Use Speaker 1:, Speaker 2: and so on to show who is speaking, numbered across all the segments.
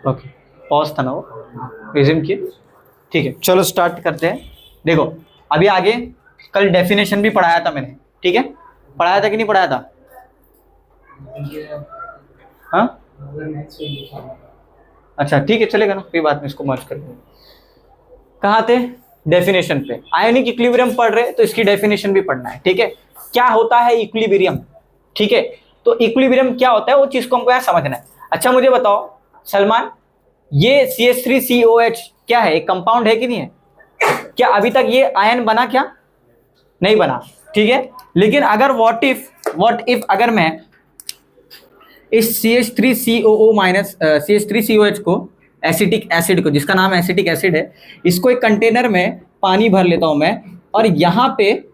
Speaker 1: Okay, pause था ना वो, रिज्यूम किए। ठीक है, चलो स्टार्ट करते हैं। देखो अभी आगे कल डेफिनेशन भी पढ़ाया था मैंने, ठीक है, पढ़ाया था कि नहीं पढ़ाया था? हाँ अच्छा ठीक है, चलेगा ना, कोई बात नहीं, इसको मर्ज कर देंगे। कहाँ थे? डेफिनेशन पे। आयोनिक इक्विलिब्रियम पढ़ रहे तो इसकी डेफिनेशन भी पढ़ना है, ठीक है। क्या होता है इक्विलिब्रियम, ठीक है, तो इक्विलिब्रियम क्या होता है वो चीज को हमको यहाँ समझना है। अच्छा मुझे बताओ सलमान, ये CH3COH क्या है, एक कंपाउंड है कि नहीं है? क्या अभी तक ये आयन बना क्या? नहीं बना, ठीक है। लेकिन अगर व्हाट इफ अगर मैं इस CH3COO माइनस CH3COH को, एसिटिक एसिड को, जिसका नाम एसिटिक एसिड है, इसको एक कंटेनर में पानी भर लेता हूं मैं, और यहाँ पे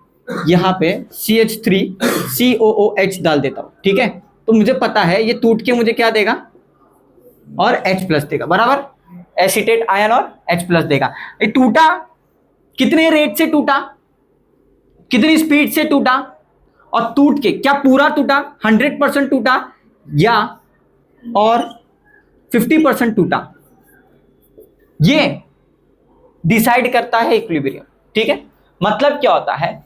Speaker 1: CH3COOH डाल देता हूं, ठीक है। तो मुझे पता है ये टूट के मुझे क्या देगा, और H+ देगा, बराबर, एसिटेट आयन और H+ देगा। ये टूटा कितने रेट से टूटा, कितनी स्पीड से टूटा, और टूट के क्या पूरा टूटा, 100% टूटा, या और 50% टूटा, ये डिसाइड करता है इक्विलिब्रियम, ठीक है। मतलब क्या होता है,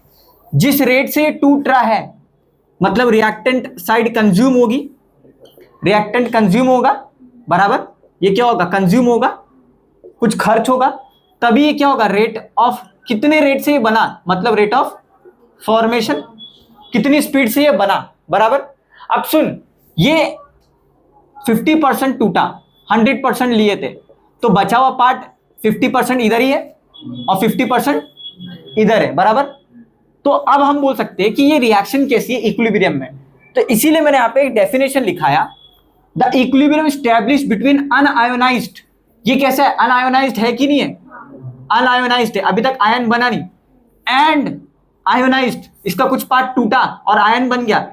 Speaker 1: जिस रेट से टूट रहा है, मतलब रिएक्टेंट साइड कंज्यूम होगी, रिएक्टेंट कंज्यूम होगा, बराबर, ये क्या होगा, कंज्यूम होगा, कुछ खर्च होगा, तभी ये क्या होगा, रेट ऑफ, कितने रेट से ये बना, मतलब रेट ऑफ फॉर्मेशन, कितनी स्पीड से ये बना, बराबर। अब सुन, ये 50% टूटा, 100% लिए थे, तो बचा हुआ पार्ट 50% इधर ही है और 50% इधर है, बराबर। तो अब हम बोल सकते हैं कि ये रिएक्शन कैसी है, इक्विलिब्रियम में। तो इसीलिए मैंने यहाँ पे एक डेफिनेशन लिखाया, the equilibrium established between unionised. ये कैसा है, अनआयोनाइज्ड है कि नहीं है? अनआयोनाइज्ड है, अभी तक आयन बना नहीं, एंड आयोनाइज्ड, इसका कुछ पार्ट टूटा और आयन बन गया,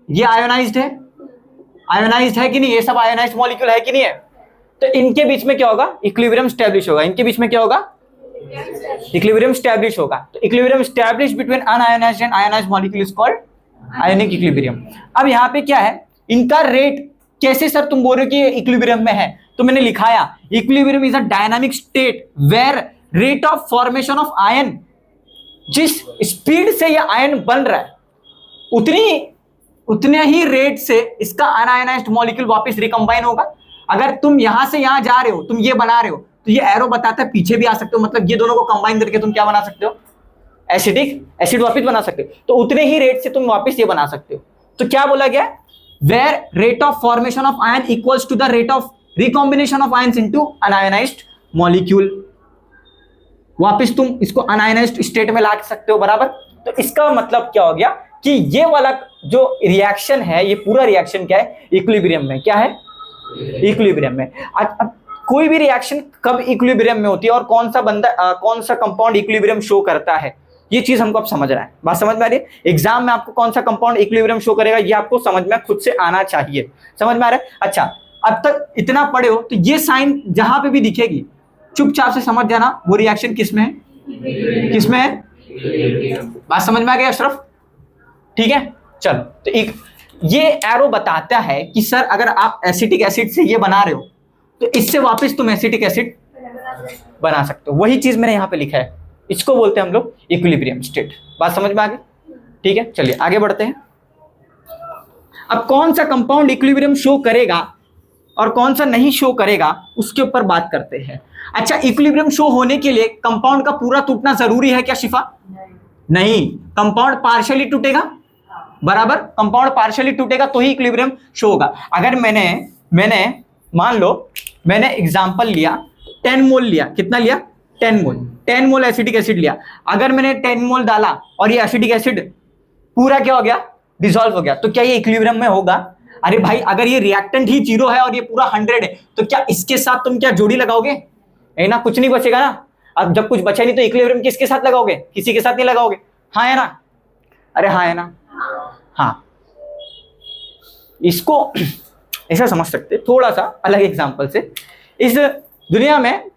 Speaker 1: ये आयोनाइज्ड है, आयोनाइज्ड है कि नहीं, ये सब आयोनाइज्ड मॉलिक्यूल है कि नहीं है। तो इनके बीच में क्या होगा, इक्विलिब्रियम स्टैब्लिश होगा, इनके बीच में क्या होगा, इक्विलिब्रियम स्टैब्लिश होगा। तो equilibrium establish between unionised and ionised molecule is called ionic equilibrium. अब यहाँ पे क्या है, इनका रेट कैसे, सर तुम बोल रहे हो कि इक्विलिब्रियम में है, तो मैंने लिखाया equilibrium is a dynamic state where rate of formation of ion, जिस स्पीड से ये आयन बन रहा है उतने ही रेट से इसका अनआयोनाइज्ड मॉलिक्यूल वापस रिकंबाइन होगा। अगर तुम यहां से यहां जा रहे हो, तुम ये बना रहे हो, तो ये एरो बताता है पीछे भी आ सकते हो, मतलब ये दोनों को कंबाइन करके तुम क्या बना सकते हो, एसिडिक एसिड वापस बना सकते हो। तो उतने ही रेट से तुम वापस ये बना सकते हो। तो क्या बोला गया, where rate of formation of ion equals to the rate of recombination of ions into unionised molecule. वापस तुम इसको अनआयोनाइज्ड स्टेट में ला सकते हो, बराबर। तो इसका मतलब क्या हो गया कि ये वाला जो रिएक्शन है, ये पूरा रिएक्शन क्या है, इक्विलिब्रियम में, क्या है, इक्विलिब्रियम में। अब कोई भी रिएक्शन कब इक्विलिब्रियम में होती है और कौन सा कंपाउंड इक्विलिब्रियम शो करता है, ये चीज हमको अब समझ रहा है, बात समझ में आ रही है। एग्जाम में आपको कौन सा कंपाउंड इक्विलिब्रियम शो करेगा, ये आपको समझ में खुद से आना चाहिए, समझ में आ रहा है। अच्छा, अब तक इतना पढ़े हो तो ये साइन जहां पे भी दिखेगी चुपचाप से समझ जाना वो रिएक्शन किसमें है, किसमें है, बात समझ में आ गया अशरफ, ठीक है। चलो, तो एक ये एरो बताता है कि सर अगर आप एसिटिक एसिड से ये बना रहे हो तो इससे वापस तुम एसिटिक एसिड बना सकते हो, वही चीज मैंने यहां पे लिखा है, इसको बोलते हैं हम लोग इक्विलिब्रियम स्टेट। बात समझ में आ गई, ठीक है। चलिए आगे बढ़ते हैं। अब कौन सा कंपाउंड इक्विलिब्रियम शो करेगा और कौन सा नहीं शो करेगा, उसके ऊपर बात करते हैं। अच्छा, इक्विलिब्रियम शो होने के लिए कंपाउंड का पूरा टूटना जरूरी है क्या शिफा? नहीं, कंपाउंड पार्शियली टूटेगा, बराबर, कंपाउंड पार्शियली टूटेगा तो ही इक्विलिब्रियम शो होगा। अगर मैंने मान लो मैंने एग्जांपल लिया 10 मोल लिया, कितना लिया, 10 मोल एसिटिक एसिड लिया। अगर मैंने 10 मोल डाला और ये एसिटिक एसिड पूरा क्या हो गया, डिसॉल्व हो गया, तो क्या ये इक्विलिब्रियम में होगा? अरे भाई, अगर ये रिएक्टेंट ही 0 है और ये पूरा 100 है, तो क्या इसके साथ तुम क्या जोड़ी लगाओगे, है ना, कुछ नहीं बचेगा ना। अब जब कुछ बचा नहीं तो इक्विलिब्रियम किसके साथ लगाओगे, किसी के साथ नहीं लगाओगे, हाँ है ना, अरे हाँ है ना, हाँ। इसको ऐसा समझ सकते, थोड़ा सा अलग एग्जांपल से। इस दुनिया में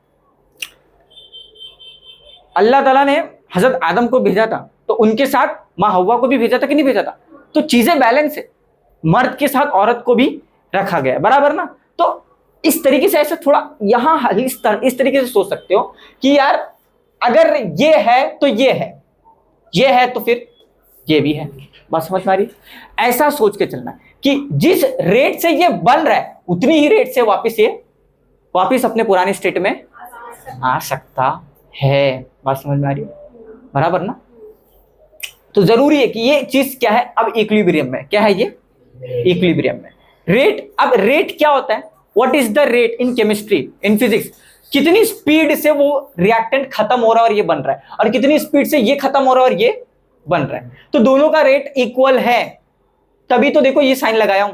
Speaker 1: अल्लाह ताला ने हजरत आदम को भेजा था, तो उनके साथ माँ हव्वा को भी भेजा था कि नहीं भेजा था? तो चीजें बैलेंस है, मर्द के साथ औरत को भी रखा गया, बराबर ना। तो इस तरीके से ऐसे थोड़ा यहां इस तरीके से सोच सकते हो कि यार अगर ये है तो ये है तो फिर ये भी है। बात समझ में आ रही? ऐसा सोच के चलना कि जिस रेट से ये बन रहा है उतनी ही रेट से वापस अपने पुराने स्टेट में आ सकता है। बात समझ में आ रही है? बराबर ना? तो जरूरी है कि ये चीज क्या है, अब इक्विलिब्रियम में। क्या है ये? इक्विलिब्रियम में रेट। अब रेट क्या होता है? What is the rate in chemistry, in physics? कितनी स्पीड से वो रिएक्टेंट खत्म हो रहा है और ये बन रहा है, और कितनी स्पीड से ये खत्म हो रहा है और ये बन रहा है। तो दोनों का रेट इक्वल है, तभी तो देखो ये साइन लगाया हूं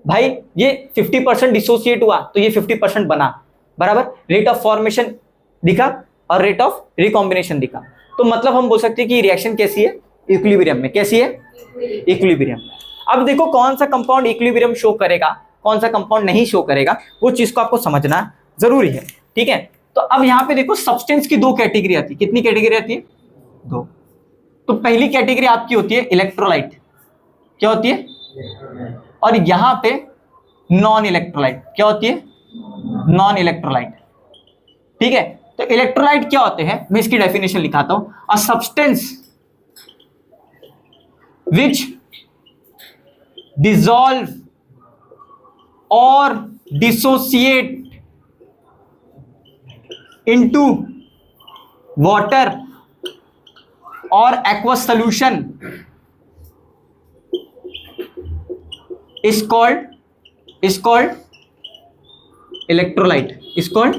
Speaker 1: भाई। ये 50% डिसोसिएट हुआ तो ये 50% बना, बराबर। रेट ऑफ फॉर्मेशन दिखा और रेट ऑफ रिकॉम्बिनेशन दिखा। तो मतलब हम बोल सकते हैं कि रिएक्शन कैसी है? इक्विलिब्रियम में। कैसी है? इक्विलिब्रियम में। अब देखो कौन सा कंपाउंड इक्विलिब्रियम शो करेगा, कौन सा कंपाउंड नहीं शो करेगा, वो चीज को आपको समझना जरूरी है, ठीक है। तो अब यहां पे देखो सब्सटेंस की दो कैटेगरी आती है। कितनी कैटेगरी आती है? दो। तो पहली कैटेगरी आपकी होती है इलेक्ट्रोलाइट। क्या होती है? और यहां पे नॉन इलेक्ट्रोलाइट। क्या होती है? नॉन इलेक्ट्रोलाइट, ठीक है। तो इलेक्ट्रोलाइट क्या होते हैं, मैं इसकी डेफिनेशन लिखाता हूं। अ substance which dissolve or dissociate into water or aqueous solution is called electrolyte। is called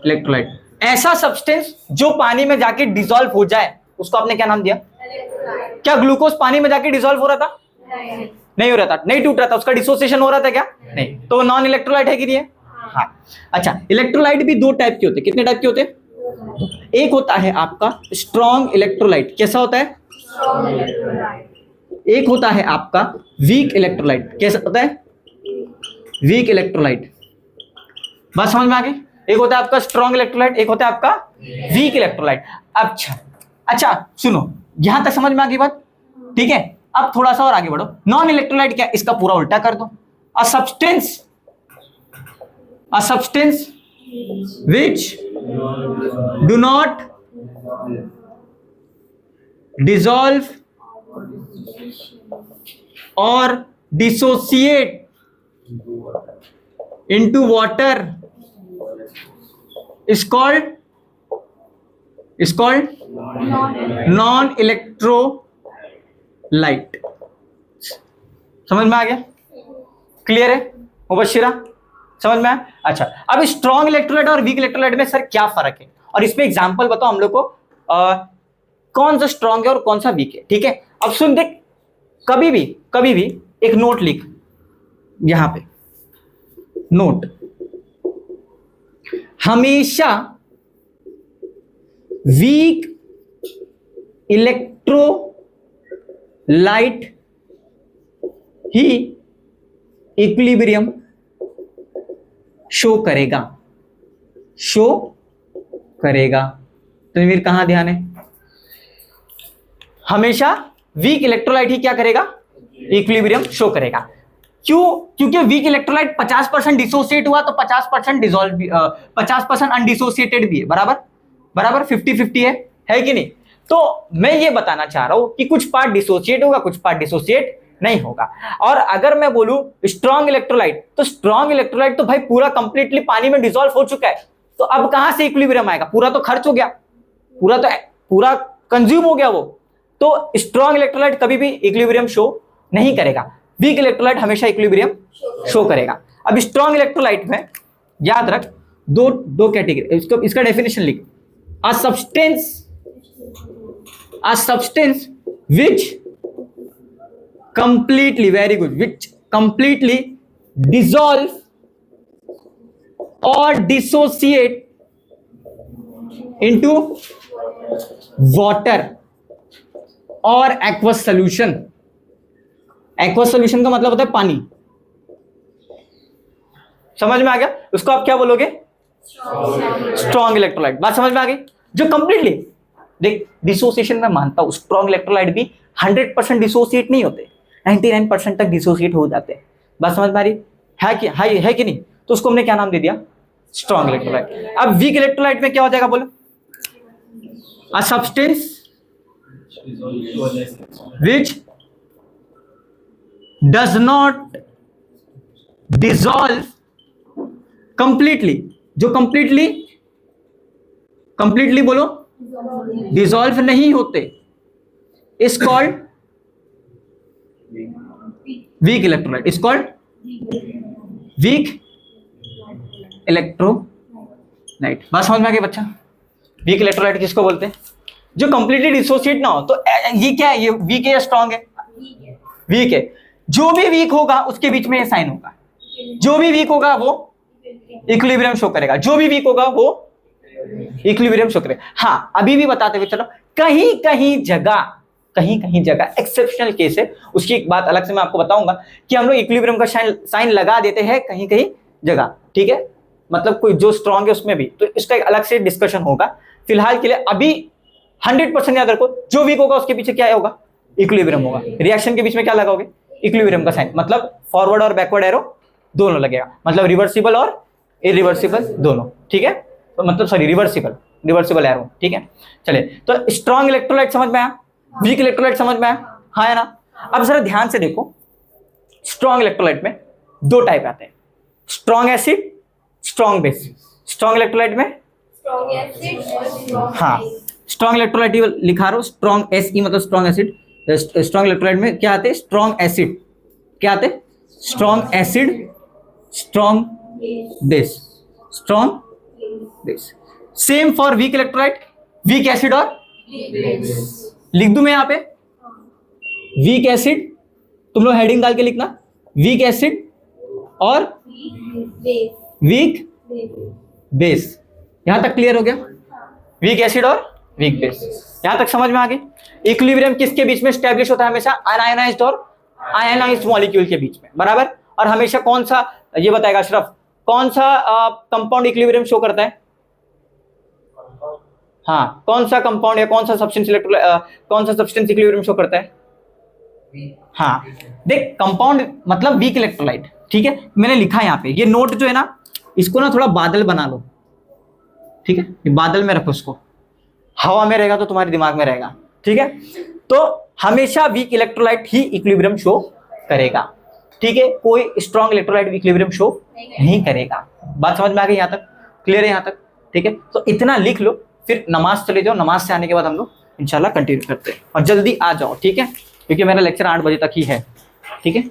Speaker 1: electrolyte। ऐसा सब्सटेंस जो पानी में जाके डिसॉल्व हो जाए उसको आपने क्या नाम दिया? क्या ग्लूकोज पानी में जाके डिसॉल्व हो रहा था? नहीं हो रहा था, नहीं टूट रहा था, उसका डिसोसिएशन हो रहा था क्या? नहीं। तो नॉन इलेक्ट्रोलाइट है कि नहीं है? हाँ। अच्छा, इलेक्ट्रोलाइट भी दो टाइप के होते हैं। कितने टाइप के होते हैं? एक होता है आपका स्ट्रॉन्ग इलेक्ट्रोलाइट। कैसा होता है? एक होता है आपका वीक इलेक्ट्रोलाइट। कैसा होता है? Weak electrolyte. बात समझ में आ गई? एक होता है आपका स्ट्रॉन्ग इलेक्ट्रोलाइट, एक होता है आपका वीक इलेक्ट्रोलाइट। अच्छा सुनो, यहां तक समझ में आ गई बात, ठीक है। अब थोड़ा सा और आगे बढ़ो। नॉन इलेक्ट्रोलाइट क्या? इसका पूरा उल्टा कर दो। A substance which do not dissolve और dissociate into water is called non electrolyte. समझ में आ गया? क्लियर है मुबशिरा? समझ में आया? अच्छा, अब स्ट्रॉन्ग इलेक्ट्रोलाइट और वीक इलेक्ट्रोलाइट में सर क्या फर्क है, और इसमें एग्जांपल बताओ हम लोग को कौन सा स्ट्रॉन्ग है और कौन सा वीक है, ठीक है। अब सुन देख, कभी भी एक नोट लिख, यहां पे नोट, हमेशा वीक इलेक्ट्रोलाइट ही इक्विलिब्रियम शो करेगा। तनवीर कहां ध्यान है? हमेशा वीक इलेक्ट्रोलाइट ही क्या करेगा? इक्विलिब्रियम शो करेगा। क्यों? क्योंकि वीक इलेक्ट्रोलाइट 50% डिसोसिएट हुआ तो 50% डिसॉल्व, 50% अनडिसोसिएटेड भी है, बराबर 50-50 है कि नहीं। तो मैं ये बताना चाह रहा हूं कि कुछ पार्ट डिसोसिएट होगा, कुछ पार्ट डिसोसिएट नहीं होगा। और अगर मैं बोलूं स्ट्रॉन्ग इलेक्ट्रोलाइट, तो स्ट्रॉन्ग इलेक्ट्रोलाइट तो भाई पूरा कंप्लीटली पानी में डिसॉल्व हो चुका है, तो अब कहां से इक्विलिब्रियम आएगा? पूरा तो खर्च हो गया, पूरा कंज्यूम हो गया वो। तो स्ट्रॉन्ग इलेक्ट्रोलाइट कभी भी इक्विलिब्रियम शो नहीं करेगा, वीक इलेक्ट्रोलाइट हमेशा इक्विलिब्रियम शो करेगा। अब स्ट्रॉन्ग इलेक्ट्रोलाइट में याद रख दो कैटेगरी, इसका डेफिनेशन लिख। A substance which completely dissolve or dissociate into water or aqueous solution। aqueous solution का मतलब होता है पानी। समझ में आ गया? उसको आप क्या बोलोगे? Strong electrolyte. बात समझ में आ गई? जो कंप्लीटली देख, डिसोसिएशन में मानता हूं स्ट्रॉन्ग इलेक्ट्रोलाइट भी 100% डिसोसिएट नहीं होते, 99% तक डिसोसिएट हो जाते हैं। बात समझ में आ रही? है कि नहीं, तो उसको हमने क्या नाम दे दिया, स्ट्रॉन्ग इलेक्ट्रोलाइट। अब वीक इलेक्ट्रोलाइट में क्या हो जाएगा बोलो, a substance which does not dissolve completely, जो completely बोलो डिसॉल्व नहीं होते, is called weak electrolyte, is called weak electrolyte. बात समझ में आ गई बच्चा? वीक इलेक्ट्रोलाइट किसको बोलते हैं, जो कंप्लीटली डिसोसिएट ना हो। तो ये क्या है, ये वीक है या स्ट्रांग है, वीक है। जो भी वीक होगा उसके बीच में ये साइन होगा, जो भी वीक होगा वो इक्विलिब्रियम शो करेगा, जो भी वीक होगा वो इक्विलिब्रियम शो करेगा। हाँ, अभी भी बताते हुए चलो, कहीं कहीं जगह एक्सेप्शनल केस है, उसकी एक बात अलग से मैं आपको बताऊंगा कि हम लोग इक्विलिब्रियम का साइन लगा देते हैं कहीं कहीं जगह, ठीक है, मतलब कोई जो स्ट्रांग है उसमें भी, तो इसका एक अलग से डिस्कशन होगा। फिलहाल के लिए अभी 100% याद रखो, जो वीक होगा उसके पीछे क्या होगा, इक्विलिब्रियम होगा। रिएक्शन के बीच में क्या लगाओगे, इक्विलिब्रियम का साइन, मतलब फॉरवर्ड और बैकवर्ड एरो दोनों लगेगा, मतलब रिवर्सिबल और इरिवर्सिबल दोनों, ठीक है, तो मतलब सॉरी रिवर्सिबल एरो, ठीक है। चलिए, तो स्ट्रॉन्ग इलेक्ट्रोलाइट समझ में आया, वीक इलेक्ट्रोलाइट समझ में आया, हाँ है ना। अब जरा ध्यान से देखो, स्ट्रॉन्ग इलेक्ट्रोलाइट में दो टाइप आते हैं, strong acid, strong base. Strong electrolyte में
Speaker 2: स्ट्रॉन्ग एसिड और स्ट्रॉन्ग
Speaker 1: हाँ, स्ट्रॉन्ग इलेक्ट्रोलाइट लिखा रहा हूं, स्ट्रॉन्ग एसई मतलब स्ट्रॉन्ग एसिड। स्ट्रॉन्ग इलेक्ट्रोलाइट में क्या आते हैं, स्ट्रॉन्ग एसिड, क्या आते हैं, strong acid, strong base, strong base. Same for weak electrolyte, weak acid और लिख दूं मैं यहां पे वीक एसिड, तुम लोग हेडिंग डाल के लिखना, वीक एसिड और वीक बेस। यहां तक क्लियर हो गया, वीक एसिड और वीक बेस, यहां तक समझ में आ गई। इक्विलिब्रियम किसके बीच में स्टैब्लिश होता है, हमेशा अनआयनाइज्ड और आयनाइज्ड मॉलिक्यूल के बीच में, बराबर। और हमेशा कौन सा, ये बताएगा अशरफ, कौन सा कंपाउंड इक्विलिब्रियम शो करता है, हाँ, कौन सा कंपाउंड या कौन सा सब्सटेंस इक्विलिब्रियम शो करता है, हाँ देख, कंपाउंड मतलब वीक इलेक्ट्रोलाइट, ठीक है। मैंने लिखा है यहाँ पे, ये नोट जो है ना, इसको ना थोड़ा बादल बना लो, ठीक है, ये बादल में रखो इसको, हवा में रहेगा तो तुम्हारे दिमाग में रहेगा, ठीक है। तो हमेशा वीक इलेक्ट्रोलाइट ही इक्विलिब्रियम शो करेगा, ठीक है, कोई स्ट्रॉन्ग इलेक्ट्रोलाइट इक्विलिब्रियम शो नहीं करेगा। बात समझ में आ गई, यहाँ तक क्लियर है, यहाँ तक ठीक है। तो इतना लिख लो, फिर नमाज चले जाओ, नमाज से आने के बाद हम लोग इंशाल्लाह कंटिन्यू करते हैं, और जल्दी आ जाओ, ठीक है, क्योंकि मेरा लेक्चर 8 बजे तक ही है, ठीक है।